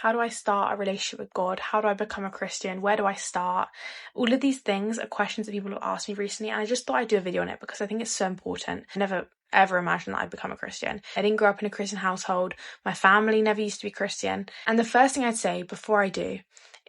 How do I start a relationship with God? How do I become a Christian? Where do I start? All of these things are questions that people have asked me recently, and I just thought I'd do a video on it because I think it's so important. I never ever imagined that I'd become a Christian. I didn't grow up in a Christian household. My family never used to be Christian. And the first thing I'd say before I do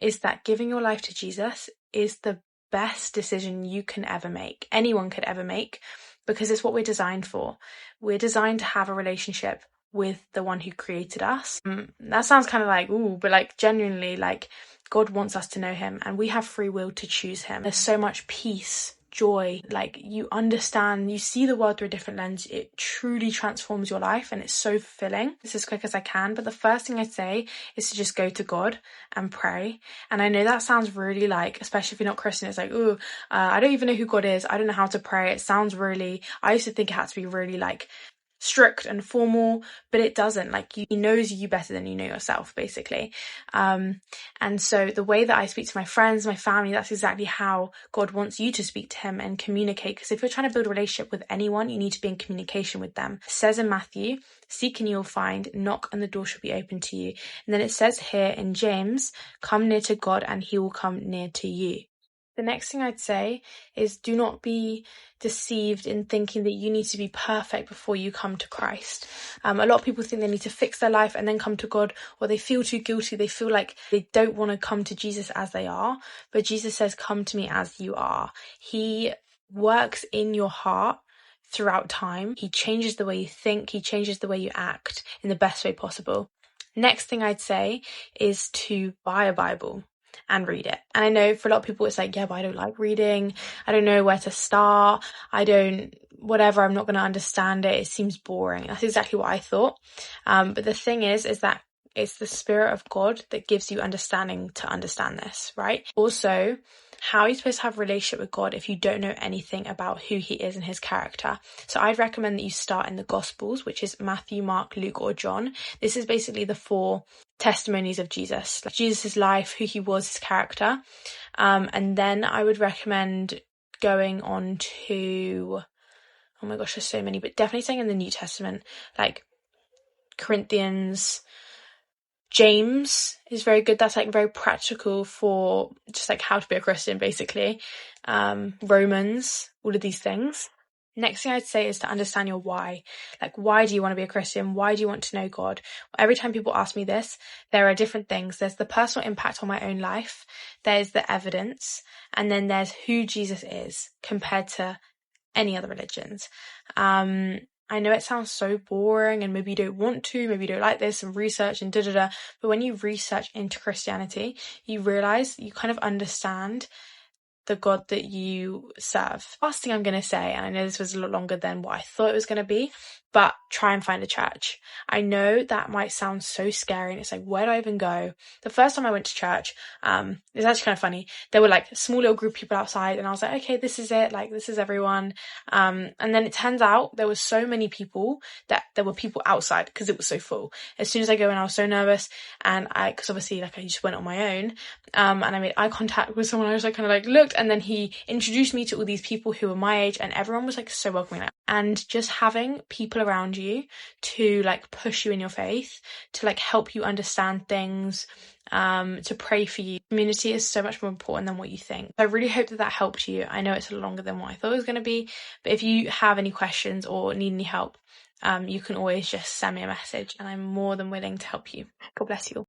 is that giving your life to Jesus is the best decision you can ever make, anyone could ever make, because it's what we're designed for. We're designed to have a relationship with the one who created us. That sounds kind of like, ooh, but like genuinely, like God wants us to know him and we have free will to choose him. There's so much peace, joy, like you understand, you see the world through a different lens. It truly transforms your life and it's so fulfilling. This as quick as I can, but the first thing I'd say is to just go to God and pray. And I know that sounds really like, especially if you're not Christian, it's like, ooh, I don't even know who God is. I don't know how to pray. It sounds really, I used to think it had to be really like strict and formal, but it doesn't. Like he knows you better than you know yourself, basically. And so the way that I speak to my friends, my family, that's exactly how God wants you to speak to him and communicate. Because if you're trying to build a relationship with anyone, you need to be in communication with them. It says in Matthew, seek and you'll find, knock and the door shall be open to you. And then it says here in James, come near to God and he will come near to you. The next thing I'd say is do not be deceived in thinking that you need to be perfect before you come to Christ. A lot of people think they need to fix their life and then come to God, or they feel too guilty. They feel like they don't want to come to Jesus as they are. But Jesus says, come to me as you are. He works in your heart throughout time. He changes the way you think. He changes the way you act in the best way possible. Next thing I'd say is to buy a Bible and read it. And I know for a lot of people it's like, yeah, but I don't like reading. I don't know where to start. I'm not going to understand it. It seems boring. That's exactly what I thought. But the thing is that it's the Spirit of God that gives you understanding to understand this, right? Also, how are you supposed to have a relationship with God if you don't know anything about who he is and his character? So I'd recommend that you start in the Gospels, which is Matthew, Mark, Luke, or John. This is basically the 4 testimonies of Jesus, like Jesus' life, who he was, his character. And then I would recommend going on to, oh my gosh, there's so many, but definitely staying in the New Testament, like Corinthians. James is very good. That's like very practical for just like how to be a Christian, basically. Romans, all of these things. Next thing I'd say is to understand your why. Like, why do you want to be a Christian? Why do you want to know God? Every time people ask me this, there are different things. There's the personal impact on my own life. There's the evidence. And then there's who Jesus is compared to any other religions. I know it sounds so boring and maybe you don't want to, maybe you don't like this and research and but when you research into Christianity, you realise you kind of understand the God that you serve. Last thing I'm going to say, and I know this was a lot longer than what I thought it was going to be, but try and find a church. I know that might sound so scary and it's like, where do I even go? The first time I went to church, it's actually kind of funny. There were like a small little group of people outside and I was like, okay, this is it. Like, this is everyone. And then it turns out there were so many people that there were people outside because it was so full. As soon as I go in, I was so nervous and because obviously like I just went on my own. And I made eye contact with someone. I was like, kind of like looked, and then he introduced me to all these people who were my age and everyone was like so welcoming. And just having people around you to like push you in your faith, to like help you understand things, to pray for you. Community is so much more important than what you think. I really hope that helped you. I know it's a lot longer than what I thought it was going to be, but if you have any questions or need any help, you can always just send me a message and I'm more than willing to help you. God bless you all.